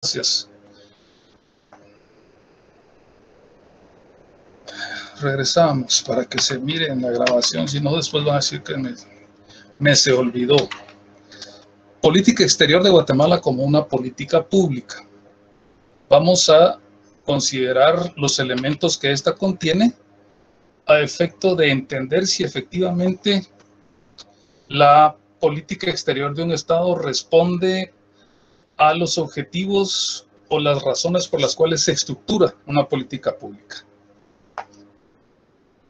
Gracias. Regresamos para que se mire en la grabación, si no después van a decir que me se olvidó. Política exterior de Guatemala como una política pública. Vamos a considerar los elementos que esta contiene a efecto de entender si efectivamente la política exterior de un Estado responde a los objetivos o las razones por las cuales se estructura una política pública.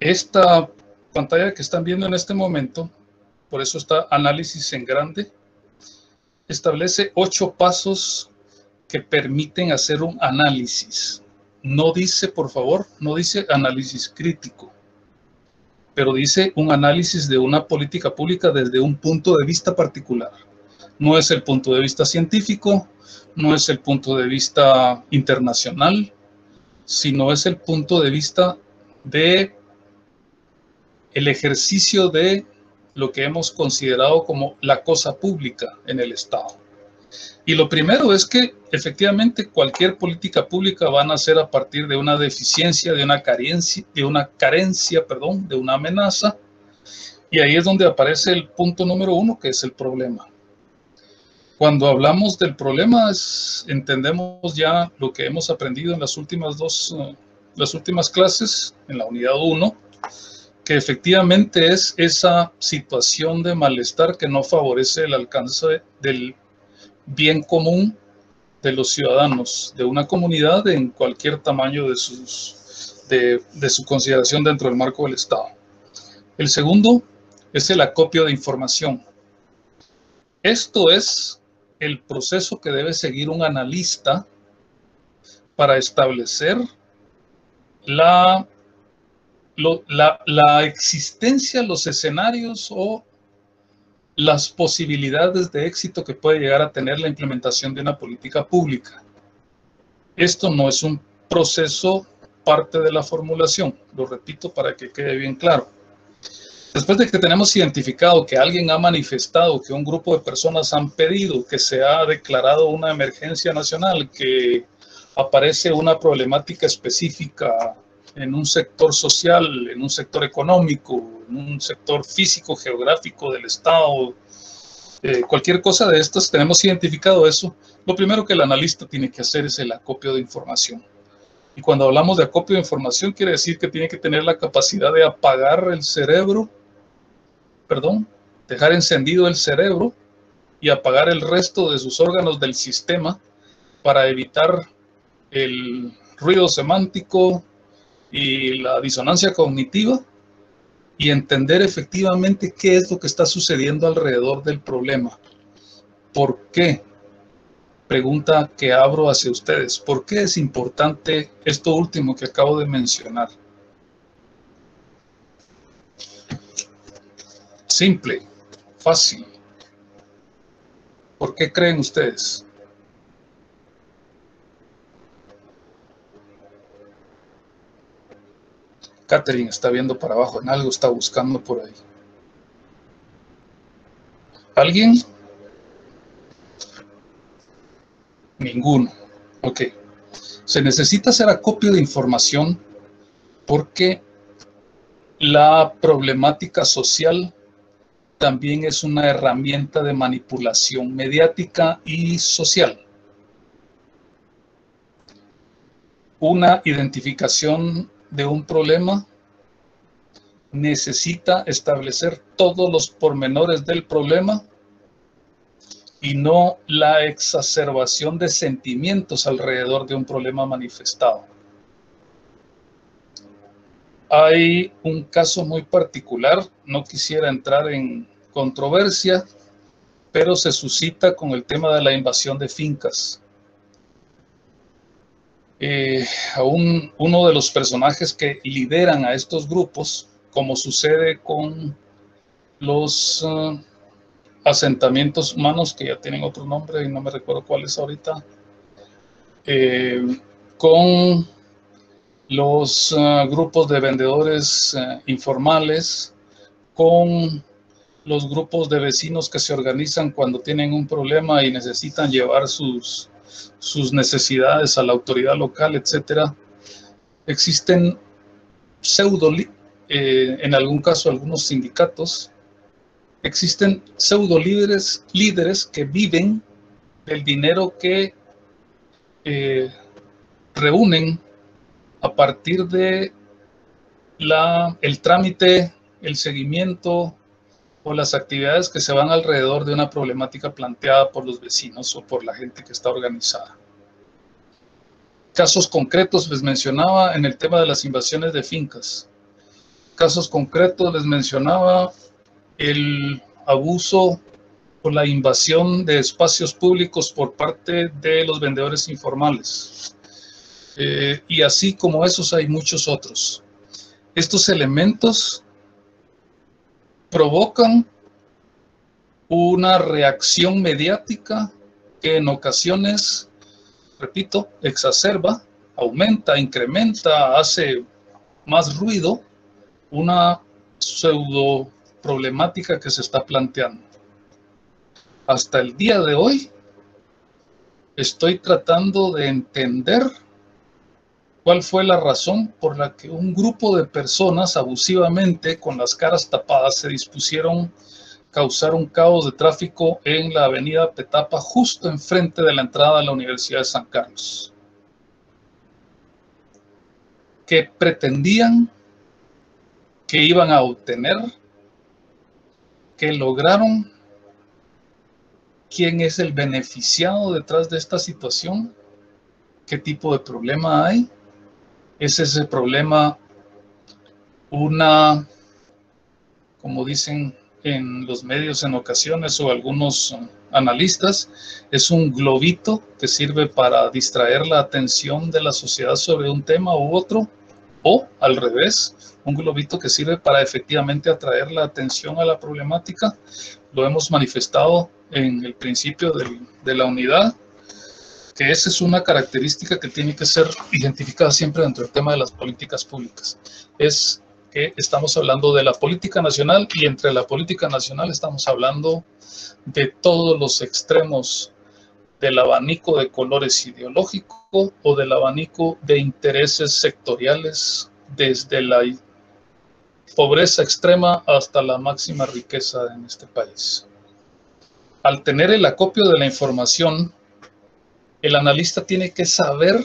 Esta pantalla que están viendo en este momento, por eso está análisis en grande, establece 8 pasos que permiten hacer un análisis. No dice, por favor, no dice análisis crítico, pero dice un análisis de una política pública desde un punto de vista particular. No es el punto de vista científico, no es el punto de vista internacional, sino es el punto de vista de el ejercicio de lo que hemos considerado como la cosa pública en el Estado. Y lo primero es que efectivamente cualquier política pública va a nacer a partir de una deficiencia, de una carencia, de una amenaza, y ahí es donde aparece el punto número 1, que es el problema. Cuando hablamos del problema, entendemos ya lo que hemos aprendido en las últimas clases, en la unidad 1, que efectivamente es esa situación de malestar que no favorece el alcance del bien común de los ciudadanos de una comunidad en cualquier tamaño de su consideración dentro del marco del Estado. El segundo es el acopio de información. Esto es el proceso que debe seguir un analista para establecer la existencia, los escenarios o las posibilidades de éxito que puede llegar a tener la implementación de una política pública. Esto no es un proceso parte de la formulación, lo repito para que quede bien claro. Después de que tenemos identificado que alguien ha manifestado, que un grupo de personas han pedido, que se ha declarado una emergencia nacional, que aparece una problemática específica en un sector social, en un sector económico, en un sector físico, geográfico del Estado, cualquier cosa de estas, tenemos identificado eso, lo primero que el analista tiene que hacer es el acopio de información. Y cuando hablamos de acopio de información, quiere decir que tiene que tener la capacidad de apagar el cerebro, dejar encendido el cerebro y apagar el resto de sus órganos del sistema para evitar el ruido semántico y la disonancia cognitiva y entender efectivamente qué es lo que está sucediendo alrededor del problema. ¿Por qué? Pregunta que abro hacia ustedes. ¿Por qué es importante esto último que acabo de mencionar? Simple, fácil. ¿Por qué creen ustedes? Catherine está viendo para abajo, en algo está buscando por ahí. ¿Alguien? Ninguno. Ok. Se necesita hacer acopio de información porque la problemática social también es una herramienta de manipulación mediática y social. Una identificación de un problema necesita establecer todos los pormenores del problema y no la exacerbación de sentimientos alrededor de un problema manifestado. Hay un caso muy particular, no quisiera entrar en controversia, pero se suscita con el tema de la invasión de fincas. Uno de los personajes que lideran a estos grupos, como sucede con los asentamientos humanos, que ya tienen otro nombre y no me recuerdo cuál es ahorita, con los grupos de vendedores informales, con los grupos de vecinos que se organizan cuando tienen un problema y necesitan llevar sus sus necesidades a la autoridad local, etcétera. Existen en algún caso algunos sindicatos, existen pseudo líderes que viven del dinero que reúnen a partir de el trámite, el seguimiento o las actividades que se van alrededor de una problemática planteada por los vecinos o por la gente que está organizada. Casos concretos les mencionaba en el tema de las invasiones de fincas. Casos concretos les mencionaba el abuso o la invasión de espacios públicos por parte de los vendedores informales. Y así como esos hay muchos otros. Estos elementos provocan una reacción mediática que en ocasiones, repito, exacerba, aumenta, incrementa, hace más ruido una pseudo problemática que se está planteando. Hasta el día de hoy estoy tratando de entender cuál fue la razón por la que un grupo de personas abusivamente con las caras tapadas se dispusieron causar un caos de tráfico en la avenida Petapa justo enfrente de la entrada a la Universidad de San Carlos. ¿Qué pretendían? ¿Qué iban a obtener? ¿Qué lograron? ¿Quién es el beneficiado detrás de esta situación? ¿Qué tipo de problema hay? ¿Es ese problema como dicen en los medios en ocasiones o algunos analistas, es un globito que sirve para distraer la atención de la sociedad sobre un tema u otro? O al revés, un globito que sirve para efectivamente atraer la atención a la problemática. Lo hemos manifestado en el principio de la unidad, que esa es una característica que tiene que ser identificada siempre dentro del tema de las políticas públicas. Es que estamos hablando de la política nacional y entre la política nacional estamos hablando de todos los extremos del abanico de colores ideológico o del abanico de intereses sectoriales, desde la pobreza extrema hasta la máxima riqueza en este país. Al tener el acopio de la información, el analista tiene que saber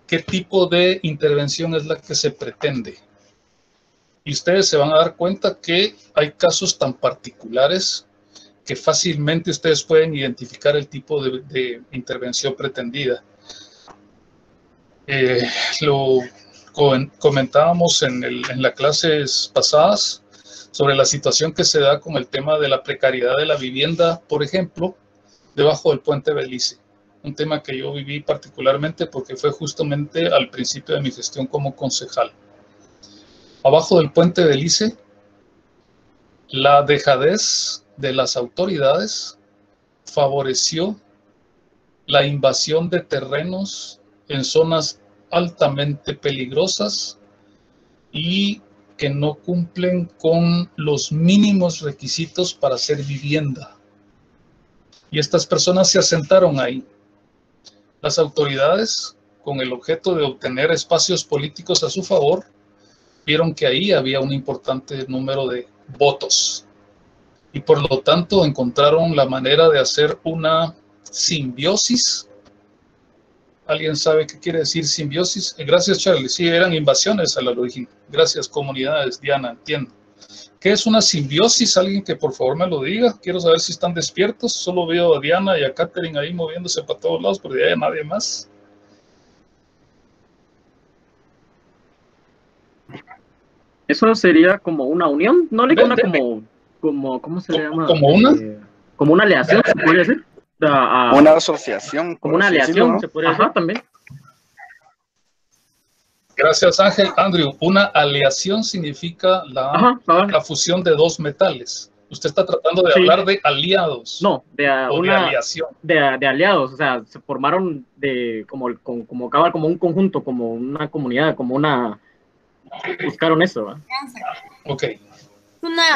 qué tipo de intervención es la que se pretende. Y ustedes se van a dar cuenta que hay casos tan particulares que fácilmente ustedes pueden identificar el tipo de intervención pretendida. Lo comentábamos en las clases pasadas sobre la situación que se da con el tema de la precariedad de la vivienda, por ejemplo, debajo del puente Belice. Un tema que yo viví particularmente porque fue justamente al principio de mi gestión como concejal. Abajo del puente Belice, la dejadez de las autoridades favoreció la invasión de terrenos en zonas altamente peligrosas y que no cumplen con los mínimos requisitos para ser vivienda. Y estas personas se asentaron ahí. Las autoridades, con el objeto de obtener espacios políticos a su favor, vieron que ahí había un importante número de votos y por lo tanto encontraron la manera de hacer una simbiosis. ¿Alguien sabe qué quiere decir simbiosis? Gracias, Charlie. Sí, eran invasiones al origen. Gracias, comunidades. Diana, entiendo. ¿Qué es una simbiosis? Alguien que por favor me lo diga. Quiero saber si están despiertos. Solo veo a Diana y a Catherine ahí moviéndose para todos lados, pero ya hay nadie más. Eso sería como una unión, ¿no? Como ¿cómo se le llama? ¿Como una? Como una aleación, se podría decir. Una asociación. Como una aleación, ¿no? Se podría decir también. Gracias, Ángel. Andrew, una aleación significa la fusión de dos metales. Usted está tratando de hablar de aliados. No, de aleación. De aliados, o sea, se formaron como un conjunto, como una comunidad, como una... Buscaron eso, ¿verdad? Ok.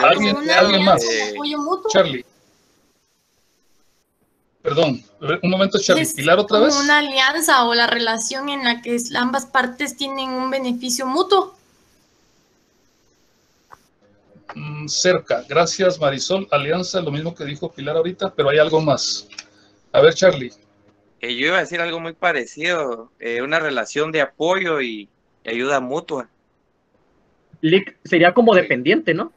¿Alguien más? Charlie. Perdón, un momento, Charlie. Es Pilar, otra vez. como una alianza o la relación en la que ambas partes tienen un beneficio mutuo. Cerca. Gracias, Marisol. Alianza, lo mismo que dijo Pilar ahorita, pero hay algo más. A ver, Charlie. Yo iba a decir algo muy parecido, una relación de apoyo y ayuda mutua. Sería como dependiente, ¿no?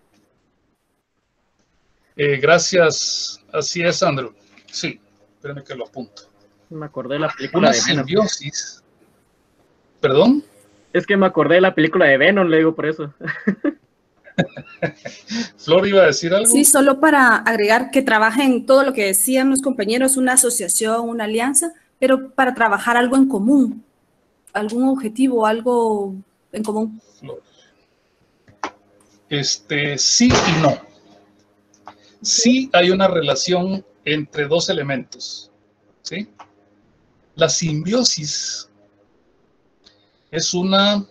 Gracias. Así es, Andrew. Sí, espérenme que lo apunto. Me acordé de la película de Venom. Simbiosis. ¿Perdón? Es que me acordé de la película de Venom, le digo por eso. Flor, ¿iba a decir algo? Sí, solo para agregar que trabajen todo lo que decían los compañeros, una asociación, una alianza, pero para trabajar algo en común, algún objetivo, algo en común. Flor. Sí y no. Sí hay una relación entre dos elementos, ¿sí? La simbiosis es una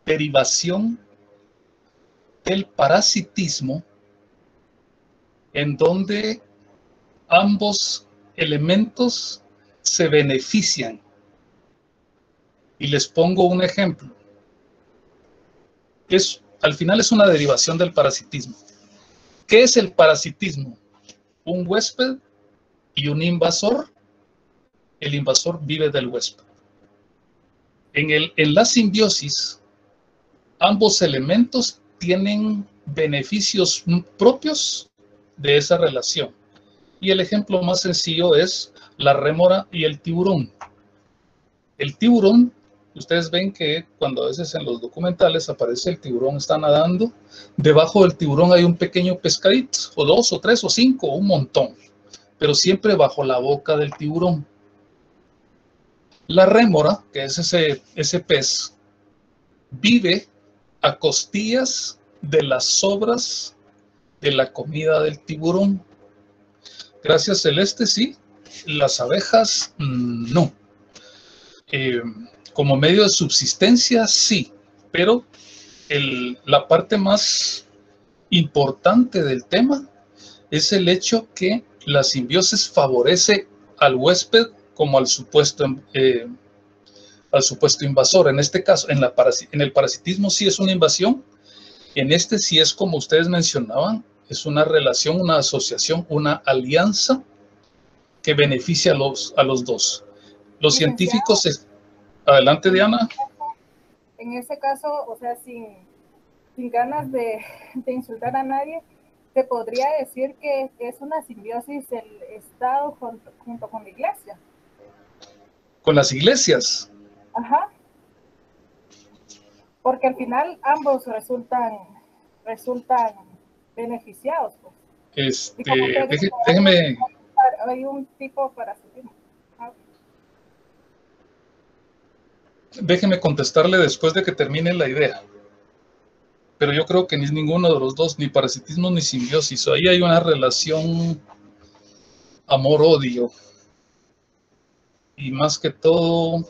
derivación del parasitismo en donde ambos elementos se benefician. Y les pongo un ejemplo. Al final es una derivación del parasitismo. ¿Qué es el parasitismo? Un huésped y un invasor. El invasor vive del huésped. En la simbiosis, ambos elementos tienen beneficios propios de esa relación. Y el ejemplo más sencillo es la rémora y el tiburón. El tiburón, ustedes ven que cuando a veces en los documentales aparece el tiburón, está nadando, debajo del tiburón hay un pequeño pescadito, o 2, o 3, o 5, o un montón, pero siempre bajo la boca del tiburón. La rémora, que es ese pez, vive a costillas de las sobras de la comida del tiburón. Gracias, Celeste, sí. Las abejas, no. Como medio de subsistencia, sí. Pero la parte más importante del tema es el hecho que la simbiosis favorece al huésped como al supuesto invasor. En este caso, en el parasitismo sí es una invasión. En este sí es, como ustedes mencionaban, es una relación, una asociación, una alianza que beneficia a los dos. Los científicos... Adelante, Diana. En ese caso, o sea, sin ganas de insultar a nadie, se podría decir que es una simbiosis del Estado junto con la Iglesia. ¿Con las iglesias? Ajá. Porque al final ambos resultan beneficiados, pues. Déjeme... Hay un tipo para su Déjeme contestarle después de que termine la idea. Pero yo creo que ni ninguno de los dos, ni parasitismo ni simbiosis. Ahí hay una relación amor-odio. Y más que todo,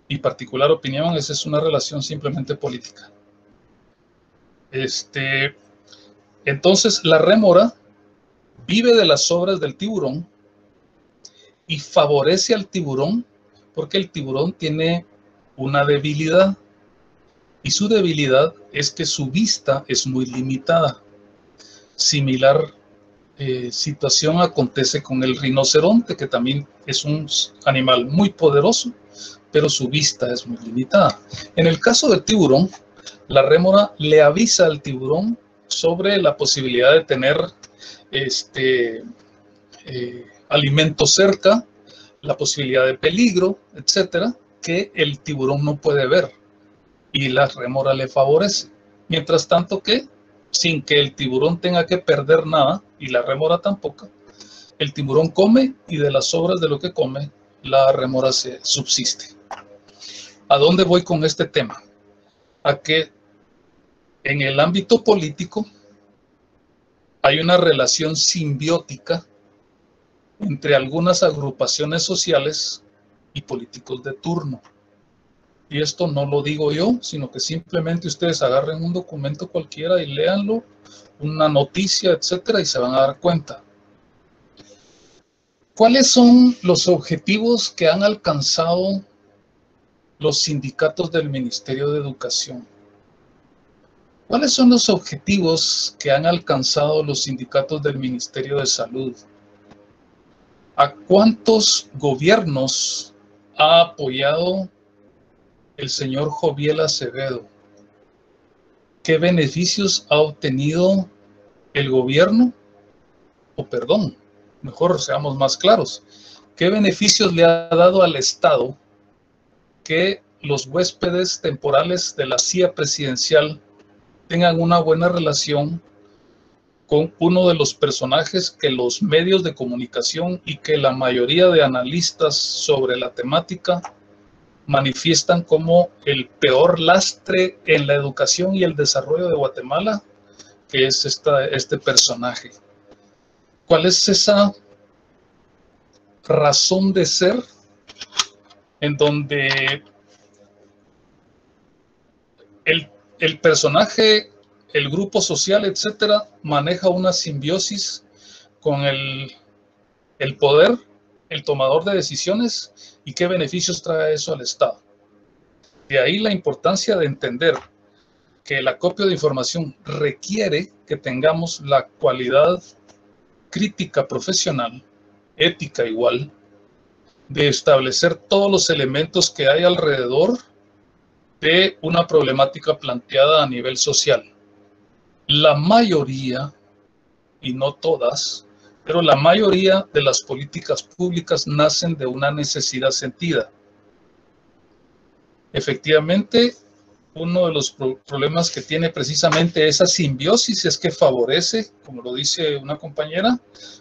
mi particular opinión, esa es una relación simplemente política. Entonces, la rémora vive de las sobras del tiburón y favorece al tiburón porque el tiburón tiene una debilidad. Y su debilidad es que su vista es muy limitada. Similar situación acontece con el rinoceronte, que también es un animal muy poderoso, pero su vista es muy limitada. En el caso del tiburón, la rémora le avisa al tiburón sobre la posibilidad de tener alimento cerca, la posibilidad de peligro, etcétera, que el tiburón no puede ver. Y la rémora le favorece. Mientras tanto que, sin que el tiburón tenga que perder nada, y la rémora tampoco, el tiburón come y de las sobras de lo que come, la rémora se subsiste. ¿A dónde voy con este tema? A que en el ámbito político hay una relación simbiótica entre algunas agrupaciones sociales y políticos de turno. Y esto no lo digo yo, sino que simplemente ustedes agarren un documento cualquiera y léanlo, una noticia, etcétera, y se van a dar cuenta. ¿Cuáles son los objetivos que han alcanzado los sindicatos del Ministerio de Educación? ¿Cuáles son los objetivos que han alcanzado los sindicatos del Ministerio de Salud? ¿A cuántos gobiernos ha apoyado el señor Joviel Acevedo? ¿Qué beneficios ha obtenido el gobierno? O perdón, mejor seamos más claros. ¿Qué beneficios le ha dado al Estado que los huéspedes temporales de la silla presidencial tengan una buena relación con uno de los personajes que los medios de comunicación y que la mayoría de analistas sobre la temática manifiestan como el peor lastre en la educación y el desarrollo de Guatemala, que es este personaje? ¿Cuál es esa razón de ser en donde el personaje, el grupo social, etcétera, maneja una simbiosis con el poder, el tomador de decisiones, y qué beneficios trae eso al Estado? De ahí la importancia de entender que el acopio de información requiere que tengamos la cualidad crítica profesional, ética igual, de establecer todos los elementos que hay alrededor de una problemática planteada a nivel social. La mayoría, y no todas, pero la mayoría de las políticas públicas nacen de una necesidad sentida. Efectivamente, uno de los problemas que tiene precisamente esa simbiosis es que favorece, como lo dice una compañera,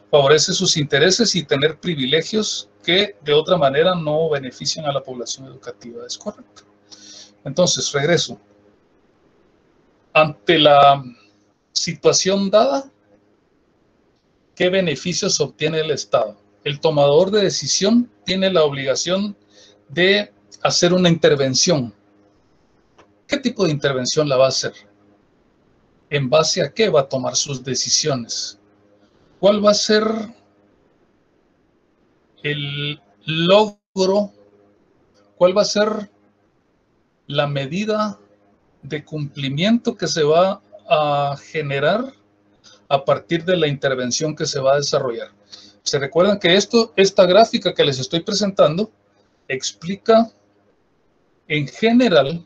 favorece sus intereses y tener privilegios que de otra manera no benefician a la población educativa. Es correcto. Entonces, regreso. Ante la situación dada, ¿qué beneficios obtiene el Estado? El tomador de decisión tiene la obligación de hacer una intervención. ¿Qué tipo de intervención la va a hacer? ¿En base a qué va a tomar sus decisiones? ¿Cuál va a ser el logro? ¿Cuál va a ser la medida de cumplimiento que se va a generar a partir de la intervención que se va a desarrollar? Se recuerdan que esta gráfica que les estoy presentando explica en general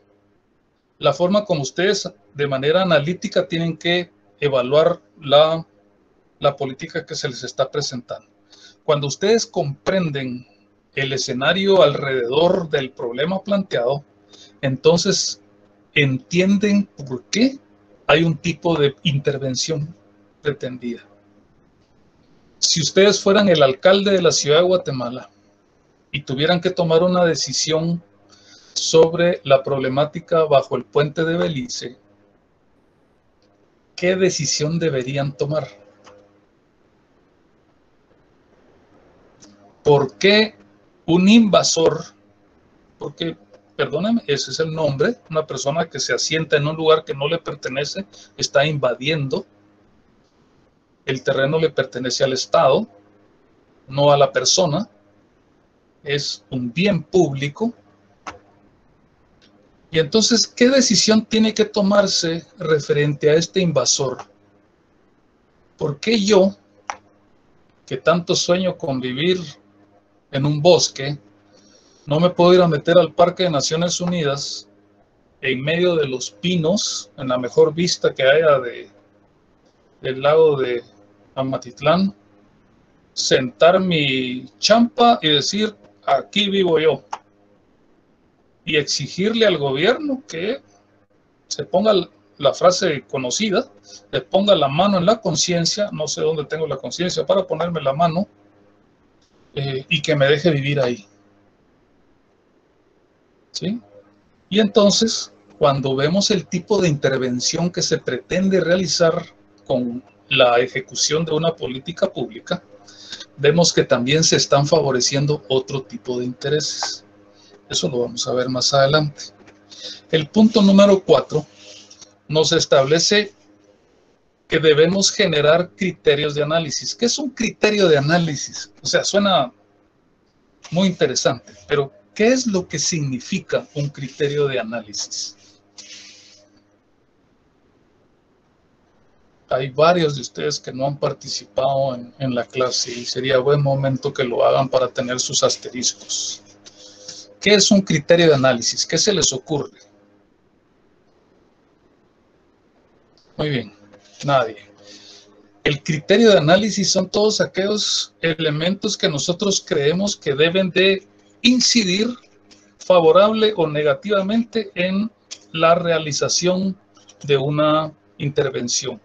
la forma como ustedes de manera analítica tienen que evaluar la política que se les está presentando. Cuando ustedes comprenden el escenario alrededor del problema planteado, entonces entienden por qué hay un tipo de intervención pretendida. Si ustedes fueran el alcalde de la ciudad de Guatemala y tuvieran que tomar una decisión sobre la problemática bajo el puente de Belice, ¿qué decisión deberían tomar? ¿Por qué un invasor? Porque, perdónenme, ese es el nombre, una persona que se asienta en un lugar que no le pertenece, está invadiendo. El terreno le pertenece al Estado, no a la persona. Es un bien público. Y entonces, ¿qué decisión tiene que tomarse referente a este invasor? ¿Por qué yo, que tanto sueño con vivir en un bosque, no me puedo ir a meter al Parque de Naciones Unidas en medio de los pinos, en la mejor vista que haya del lago de Amatitlán, sentar mi champa y decir, aquí vivo yo? Y exigirle al gobierno que se ponga la frase conocida, le ponga la mano en la conciencia, no sé dónde tengo la conciencia para ponerme la mano, y que me deje vivir ahí. ¿Sí? Y entonces, cuando vemos el tipo de intervención que se pretende realizar con la ejecución de una política pública, vemos que también se están favoreciendo otro tipo de intereses. Eso lo vamos a ver más adelante. El punto número 4 nos establece que debemos generar criterios de análisis. ¿Qué es un criterio de análisis? O sea, suena muy interesante, pero ¿qué es lo que significa un criterio de análisis? Hay varios de ustedes que no han participado en la clase y sería buen momento que lo hagan para tener sus asteriscos. ¿Qué es un criterio de análisis? ¿Qué se les ocurre? Muy bien, nadie. El criterio de análisis son todos aquellos elementos que nosotros creemos que deben de incidir favorable o negativamente en la realización de una intervención.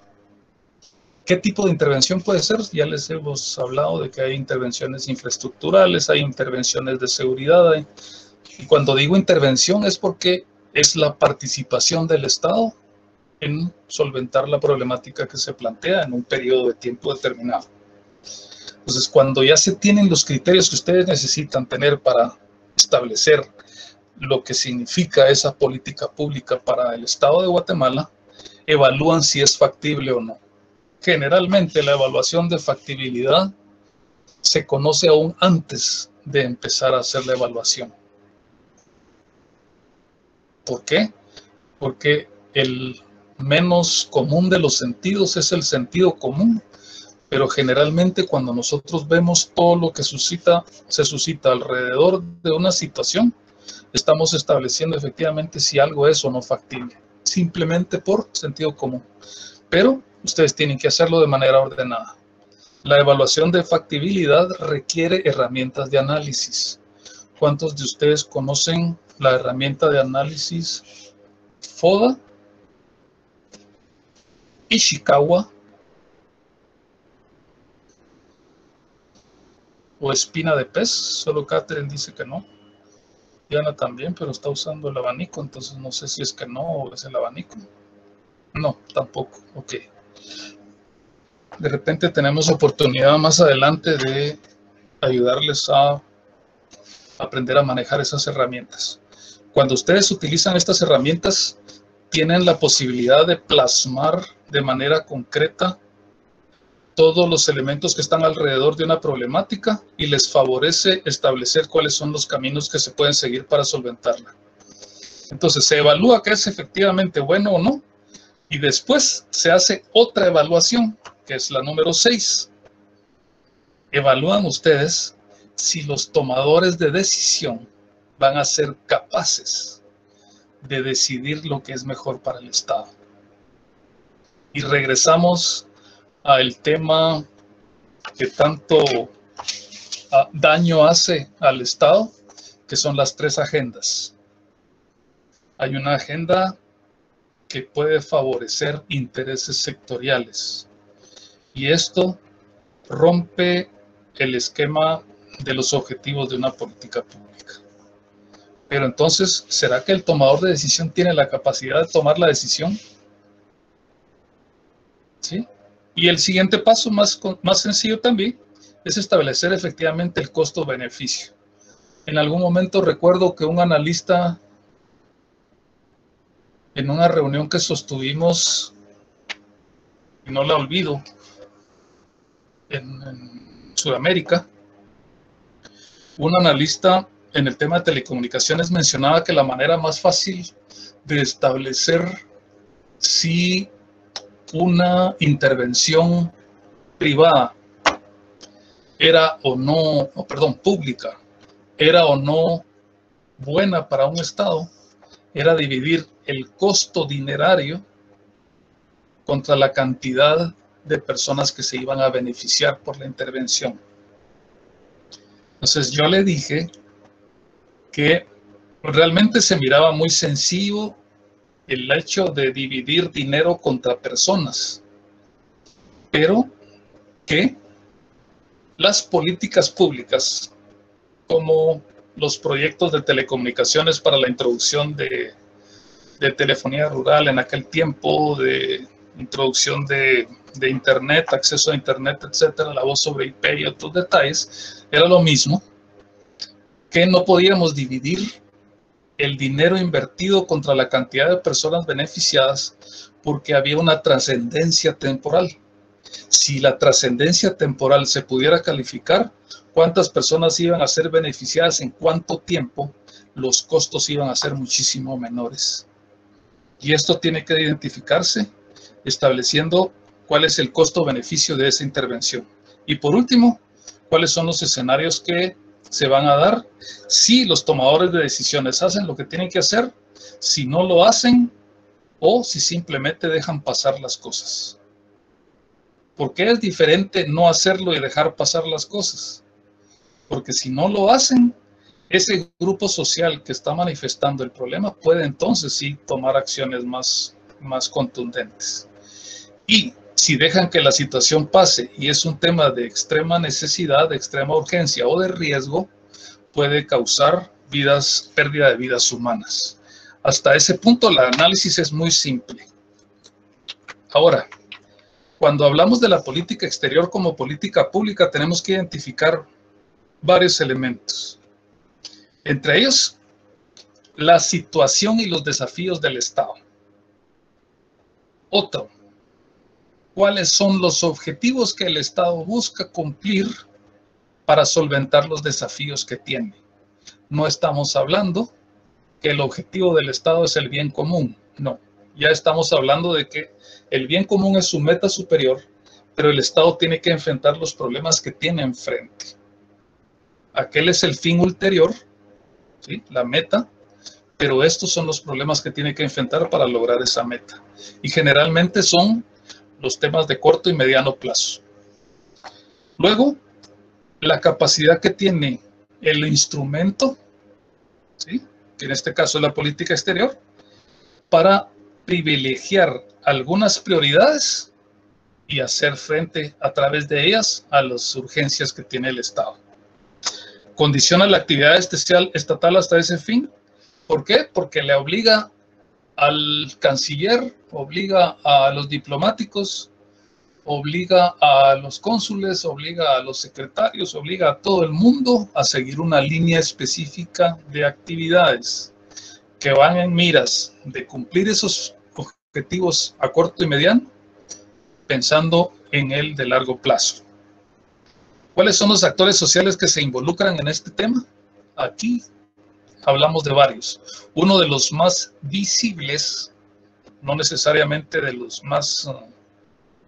¿Qué tipo de intervención puede ser? Ya les hemos hablado de que hay intervenciones infraestructurales, hay intervenciones de seguridad. Y cuando digo intervención es porque es la participación del Estado en solventar la problemática que se plantea en un periodo de tiempo determinado. Entonces, cuando ya se tienen los criterios que ustedes necesitan tener para establecer lo que significa esa política pública para el Estado de Guatemala, evalúan si es factible o no. Generalmente la evaluación de factibilidad se conoce aún antes de empezar a hacer la evaluación. ¿Por qué? Porque el menos común de los sentidos es el sentido común, pero generalmente cuando nosotros vemos todo lo que se suscita alrededor de una situación, estamos estableciendo efectivamente si algo es o no factible, simplemente por sentido común. Pero ustedes tienen que hacerlo de manera ordenada. La evaluación de factibilidad requiere herramientas de análisis. ¿Cuántos de ustedes conocen la herramienta de análisis FODA, Ishikawa o espina de pez? Solo Catherine dice que no. Diana también, pero está usando el abanico, entonces no sé si es que no o es el abanico. No, tampoco. Ok. De repente tenemos oportunidad más adelante de ayudarles a aprender a manejar esas herramientas. Cuando ustedes utilizan estas herramientas, tienen la posibilidad de plasmar de manera concreta todos los elementos que están alrededor de una problemática y les favorece establecer cuáles son los caminos que se pueden seguir para solventarla. Entonces, se evalúa que es efectivamente bueno o no, y después se hace otra evaluación, que es la número 6. Evalúan ustedes si los tomadores de decisión van a ser capaces de decidir lo que es mejor para el Estado. Y regresamos al tema que tanto daño hace al Estado, que son las 3 agendas. Hay una agenda que puede favorecer intereses sectoriales. Y esto rompe el esquema de los objetivos de una política pública. Pero entonces, ¿será que el tomador de decisión tiene la capacidad de tomar la decisión? ¿Sí? Y el siguiente paso, más sencillo también, es establecer efectivamente el costo-beneficio. En algún momento recuerdo que un analista, en una reunión que sostuvimos, y no la olvido, en Sudamérica, un analista en el tema de telecomunicaciones mencionaba que la manera más fácil de establecer si una intervención privada era o no, pública, era o no buena para un Estado, era dividir el costo dinerario contra la cantidad de personas que se iban a beneficiar por la intervención. Entonces yo le dije que realmente se miraba muy sencillo el hecho de dividir dinero contra personas, pero que las políticas públicas, como los proyectos de telecomunicaciones para la introducción de telefonía rural en aquel tiempo, de introducción de internet, acceso a internet, etcétera, la voz sobre IP y otros detalles, era lo mismo, que no podíamos dividir el dinero invertido contra la cantidad de personas beneficiadas porque había una trascendencia temporal. Si la trascendencia temporal se pudiera calificar, cuántas personas iban a ser beneficiadas en cuánto tiempo, los costos iban a ser muchísimo menores. Y esto tiene que identificarse estableciendo cuál es el costo-beneficio de esa intervención. Y por último, cuáles son los escenarios que se van a dar si los tomadores de decisiones hacen lo que tienen que hacer, si no lo hacen o si simplemente dejan pasar las cosas. ¿Por qué es diferente no hacerlo y dejar pasar las cosas? Porque si no lo hacen, ese grupo social que está manifestando el problema puede entonces sí tomar acciones más contundentes. Y si dejan que la situación pase y es un tema de extrema necesidad, de extrema urgencia o de riesgo, puede causar pérdida de vidas humanas. Hasta ese punto el análisis es muy simple. Ahora, cuando hablamos de la política exterior como política pública, tenemos que identificar varios elementos. Entre ellos, la situación y los desafíos del Estado. Otro, ¿cuáles son los objetivos que el Estado busca cumplir para solventar los desafíos que tiene? No estamos hablando que el objetivo del Estado es el bien común, no. Ya estamos hablando de que el bien común es su meta superior, pero el Estado tiene que enfrentar los problemas que tiene enfrente. Aquel es el fin ulterior, ¿sí? La meta, pero estos son los problemas que tiene que enfrentar para lograr esa meta. Y generalmente son los temas de corto y mediano plazo. Luego, la capacidad que tiene el instrumento, ¿sí? Que en este caso es la política exterior, para privilegiar algunas prioridades y hacer frente a través de ellas a las urgencias que tiene el Estado. Condiciona la actividad estatal hasta ese fin. ¿Por qué? Porque le obliga al canciller, obliga a los diplomáticos, obliga a los cónsules, obliga a los secretarios, obliga a todo el mundo a seguir una línea específica de actividades que van en miras de cumplir esos objetivos a corto y mediano, pensando en el de largo plazo. ¿Cuáles son los actores sociales que se involucran en este tema? Aquí hablamos de varios. Uno de los más visibles, no necesariamente de los más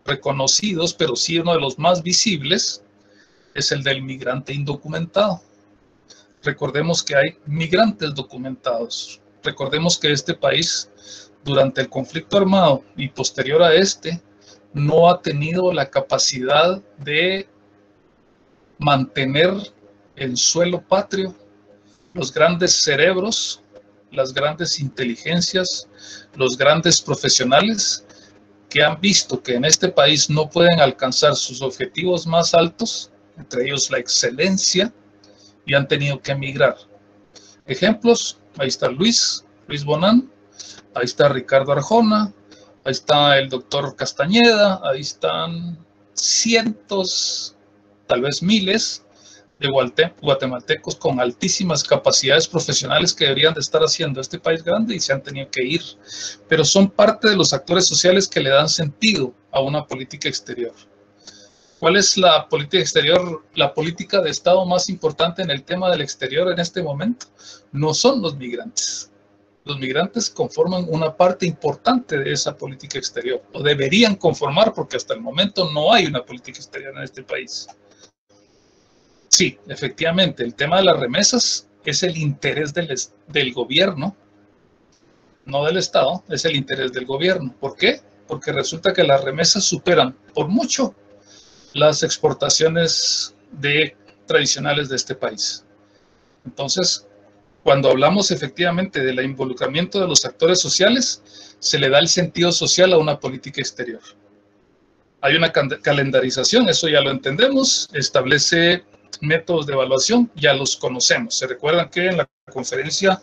reconocidos, pero sí uno de los más visibles, es el del migrante indocumentado. Recordemos que hay migrantes documentados. Recordemos que este país, durante el conflicto armado y posterior a este, no ha tenido la capacidad de mantener en suelo patrio los grandes cerebros, las grandes inteligencias, los grandes profesionales que han visto que en este país no pueden alcanzar sus objetivos más altos, entre ellos la excelencia, y han tenido que emigrar. Ejemplos, ahí está Luis Bonán, ahí está Ricardo Arjona, ahí está el doctor Castañeda, ahí están cientos, tal vez miles, de guatemaltecos con altísimas capacidades profesionales que deberían de estar haciendo este país grande y se han tenido que ir. Pero son parte de los actores sociales que le dan sentido a una política exterior. ¿Cuál es la política exterior, la política de Estado más importante en el tema del exterior en este momento? No son los migrantes. Los migrantes conforman una parte importante de esa política exterior, o deberían conformar, porque hasta el momento no hay una política exterior en este país. Sí, efectivamente, el tema de las remesas es el interés del gobierno, no del Estado, es el interés del gobierno. ¿Por qué? Porque resulta que las remesas superan por mucho las exportaciones tradicionales de este país. Entonces, cuando hablamos efectivamente del involucramiento de los actores sociales, se le da el sentido social a una política exterior. Hay una calendarización, eso ya lo entendemos, establece métodos de evaluación, ya los conocemos. Se recuerdan que en la conferencia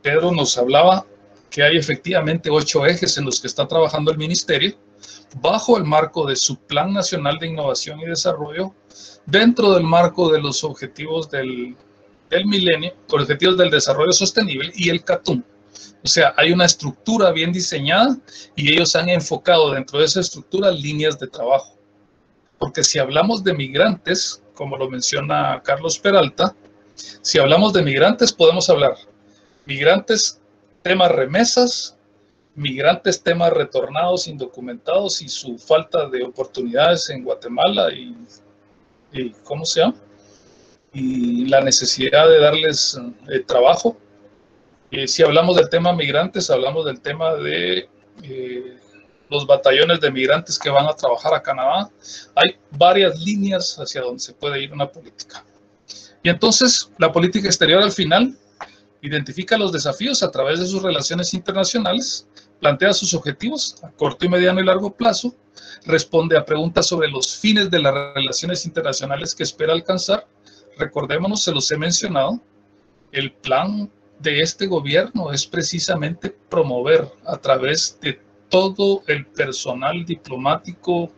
Pedro nos hablaba que hay efectivamente 8 ejes en los que está trabajando el ministerio bajo el marco de su Plan Nacional de Innovación y Desarrollo, dentro del marco de los objetivos del del Milenio, Objetivos del Desarrollo Sostenible y el CATUM. O sea, hay una estructura bien diseñada y ellos han enfocado dentro de esa estructura líneas de trabajo. Porque si hablamos de migrantes, como lo menciona Carlos Peralta, si hablamos de migrantes podemos hablar migrantes, temas remesas, migrantes, temas retornados, indocumentados y su falta de oportunidades en Guatemala y ¿cómo se llama? Y la necesidad de darles trabajo. Si hablamos del tema migrantes, hablamos del tema de los batallones de migrantes que van a trabajar a Canadá. Hay varias líneas hacia donde se puede ir una política. Y entonces la política exterior al final identifica los desafíos a través de sus relaciones internacionales, plantea sus objetivos a corto y mediano y largo plazo, responde a preguntas sobre los fines de las relaciones internacionales que espera alcanzar. Recordémonos, se los he mencionado, el plan de este gobierno es precisamente promover a través de todo el personal diplomático,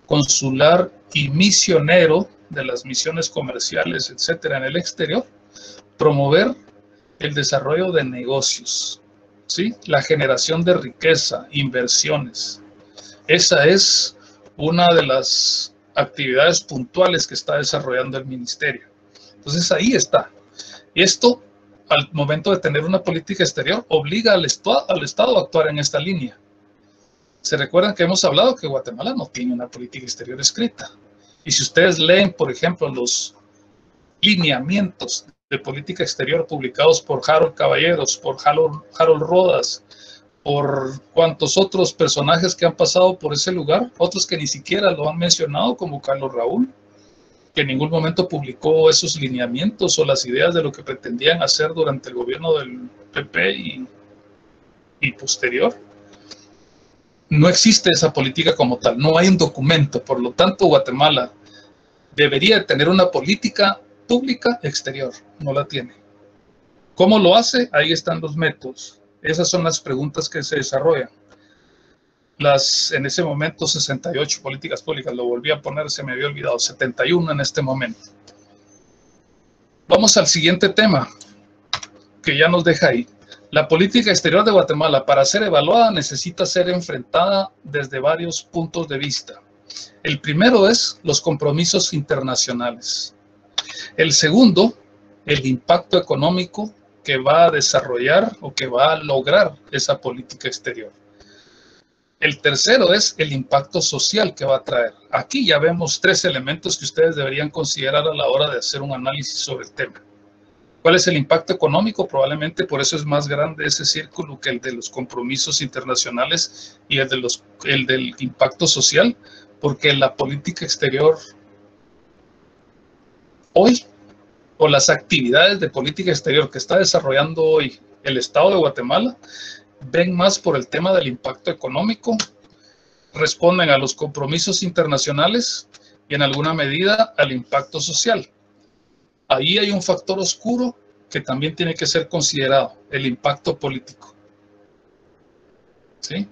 consular y misionero de las misiones comerciales, etcétera, en el exterior, promover el desarrollo de negocios, ¿sí? La generación de riqueza, inversiones. Esa es una de las actividades puntuales que está desarrollando el ministerio. Entonces ahí está. Esto, al momento de tener una política exterior, obliga al Estado a actuar en esta línea. Se recuerdan que hemos hablado que Guatemala no tiene una política exterior escrita. Y si ustedes leen, por ejemplo, los lineamientos de política exterior publicados por Harold Caballeros, por Harold Rodas, por cuantos otros personajes que han pasado por ese lugar, otros que ni siquiera lo han mencionado, como Carlos Raúl, que en ningún momento publicó esos lineamientos o las ideas de lo que pretendían hacer durante el gobierno del PP y posterior. No existe esa política como tal, no hay un documento, por lo tanto Guatemala debería tener una política pública exterior, no la tiene. ¿Cómo lo hace? Ahí están los métodos. Esas son las preguntas que se desarrollan. En ese momento 68 políticas públicas, lo volví a poner, se me había olvidado, 71 en este momento. Vamos al siguiente tema, que ya nos deja ahí. La política exterior de Guatemala, para ser evaluada, necesita ser enfrentada desde varios puntos de vista. El primero es los compromisos internacionales. El segundo, el impacto económico que va a desarrollar o que va a lograr esa política exterior. El tercero es el impacto social que va a traer. Aquí ya vemos tres elementos que ustedes deberían considerar a la hora de hacer un análisis sobre el tema. ¿Cuál es el impacto económico? Probablemente por eso es más grande ese círculo que el de los compromisos internacionales y el del impacto social, porque la política exterior hoy, o las actividades de política exterior que está desarrollando hoy el Estado de Guatemala, ven más por el tema del impacto económico, responden a los compromisos internacionales y en alguna medida al impacto social. Ahí hay un factor oscuro que también tiene que ser considerado, el impacto político. ¿Sí?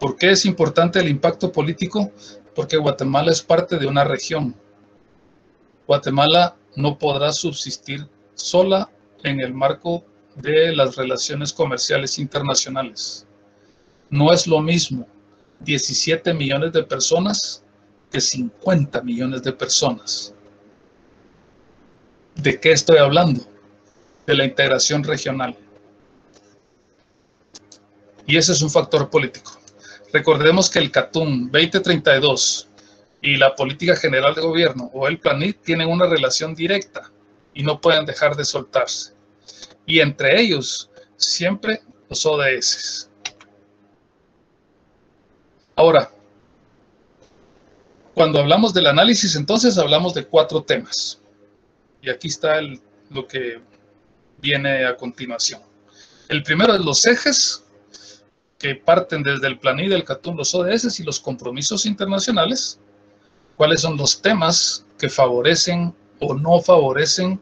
¿Por qué es importante el impacto político? Porque Guatemala es parte de una región. Guatemala no podrá subsistir sola en el marco de las relaciones comerciales internacionales. No es lo mismo 17 millones de personas que 50 millones de personas. ¿De qué estoy hablando? De la integración regional. Y ese es un factor político. Recordemos que el CATUM 2032 y la Política General de Gobierno o el PLANIT tienen una relación directa y no pueden dejar de soltarse. Y entre ellos, siempre los ODS. Ahora, cuando hablamos del análisis, entonces hablamos de 4 temas. Y aquí está lo que viene a continuación. El primero es los ejes, que parten desde el PLANIT, el CATUM, los ODS y los compromisos internacionales. ¿Cuáles son los temas que favorecen o no favorecen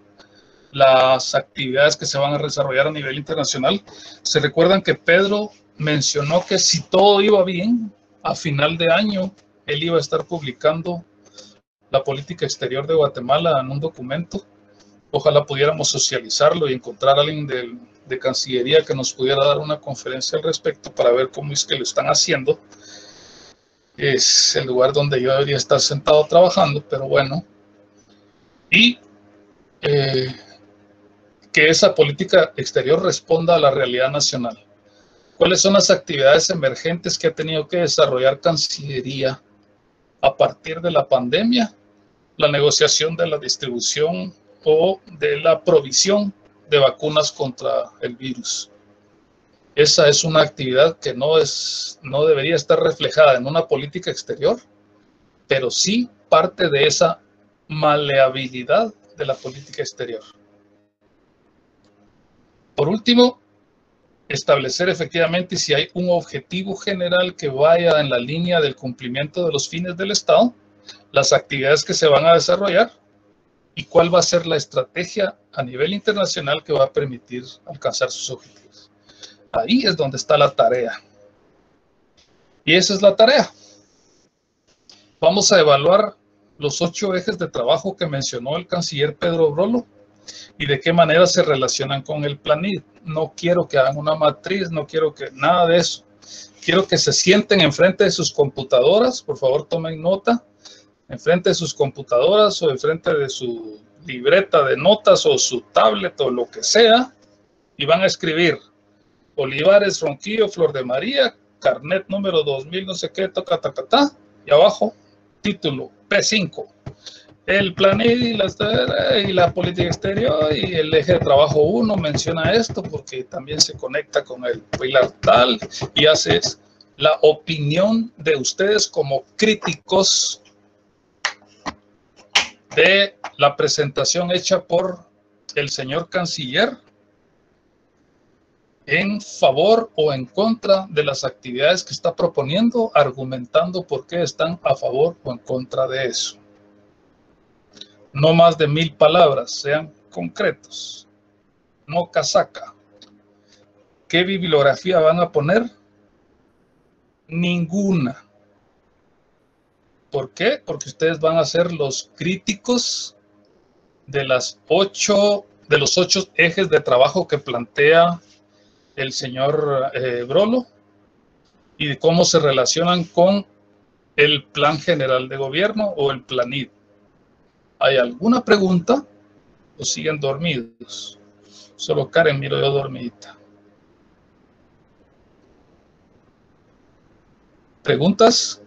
las actividades que se van a desarrollar a nivel internacional? Se recuerdan que Pedro mencionó que si todo iba bien, a final de año, él iba a estar publicando la política exterior de Guatemala en un documento Ojalá pudiéramos socializarlo y encontrar a alguien de Cancillería que nos pudiera dar una conferencia al respecto para ver cómo es que lo están haciendo. Es el lugar donde yo debería estar sentado trabajando, pero bueno. Y que esa política exterior responda a la realidad nacional. ¿Cuáles son las actividades emergentes que ha tenido que desarrollar Cancillería a partir de la pandemia? La negociación de la distribución o de la provisión de vacunas contra el virus. Esa es una actividad que no debería estar reflejada en una política exterior, pero sí parte de esa maleabilidad de la política exterior. Por último, establecer efectivamente si hay un objetivo general que vaya en la línea del cumplimiento de los fines del Estado, las actividades que se van a desarrollar y cuál va a ser la estrategia a nivel internacional que va a permitir alcanzar sus objetivos. Ahí es donde está la tarea. Y esa es la tarea. Vamos a evaluar los 8 ejes de trabajo que mencionó el canciller Pedro Brolo y de qué manera se relacionan con el PLANID. No quiero que hagan una matriz, no quiero que nada de eso. Quiero que se sienten enfrente de sus computadoras, por favor tomen nota, enfrente de sus computadoras o enfrente de su libreta de notas o su tablet o lo que sea, y van a escribir Olivares, Ronquillo, Flor de María, carnet número 2000, no sé qué, y abajo, título, P5. El PLANID y la política exterior y el eje de trabajo 1 menciona esto porque también se conecta con el pilar tal y hace la opinión de ustedes como críticos de la presentación hecha por el señor canciller en favor o en contra de las actividades que está proponiendo, argumentando por qué están a favor o en contra de eso. No más de 1000 palabras, sean concretos, no casaca. ¿Qué bibliografía van a poner? Ninguna. ¿Por qué? Porque ustedes van a ser los críticos de los 8 ejes de trabajo que plantea el señor Brolo y de cómo se relacionan con el Plan General de Gobierno o el PLANID. ¿Hay alguna pregunta o siguen dormidos? Solo Karen miro yo dormidita. ¿Preguntas?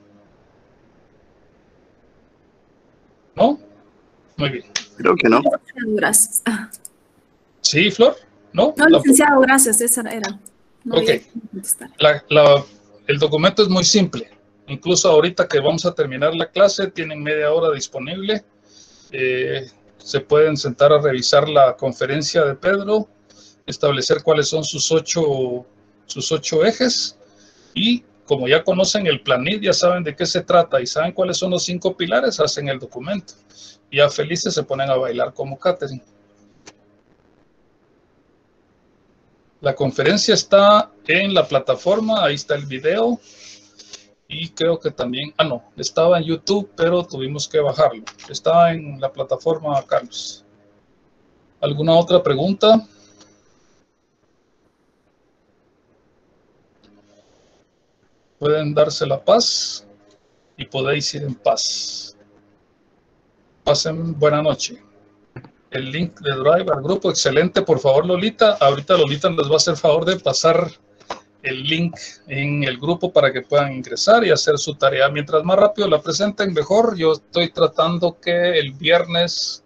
¿No? Muy bien. Creo que no. Gracias. ¿Sí, Flor? ¿No? No, licenciado, gracias. Esa era. No ok. El documento es muy simple. Incluso ahorita que vamos a terminar la clase, tienen media hora disponible. Se pueden sentar a revisar la conferencia de Pedro, establecer cuáles son sus ocho ejes y como ya conocen el PLANID, ya saben de qué se trata y saben cuáles son los 5 pilares, hacen el documento. Y ya felices se ponen a bailar como Catherine. La conferencia está en la plataforma, ahí está el video. Y creo que también, no, estaba en YouTube, pero tuvimos que bajarlo. Estaba en la plataforma, Carlos. ¿Alguna otra pregunta? Pueden darse la paz y podéis ir en paz. Pasen buena noche. El link de Drive al grupo, excelente. Por favor, Lolita. Ahorita Lolita nos va a hacer favor de pasar el link en el grupo para que puedan ingresar y hacer su tarea. Mientras más rápido la presenten, mejor. Yo estoy tratando que el viernes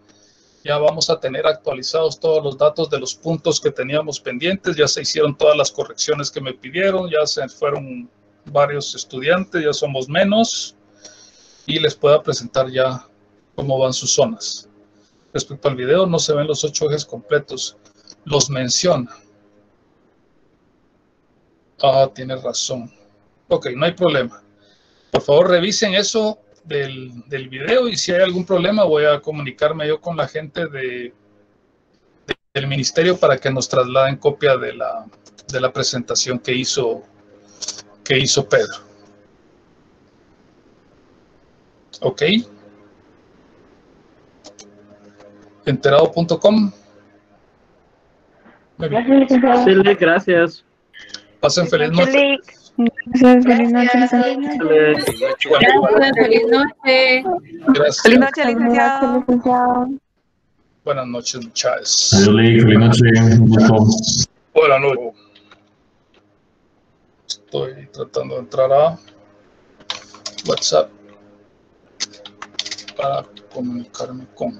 ya vamos a tener actualizados todos los datos de los puntos que teníamos pendientes. Ya se hicieron todas las correcciones que me pidieron. Ya se fueron varios estudiantes, ya somos menos. Y les pueda presentar ya cómo van sus zonas. Respecto al video, no se ven los 8 ejes completos. Los menciona. Tiene razón. Ok, no hay problema. Por favor, revisen eso del video y si hay algún problema voy a comunicarme yo con la gente del ministerio para que nos trasladen copia de la presentación que hizo Pedro. Ok. enterado.com. Muy bien. Gracias, licenciado. Sí, gracias. Pasen feliz noche. Gracias, feliz noche, licenciado. Gracias, feliz noche. Gracias. Feliz noche, licenciado. licenciado. Buenas noches, muchachos. Adiós, Lick. Feliz noche. Un gusto. Buenas noches. Estoy tratando de entrar a WhatsApp para comunicarme con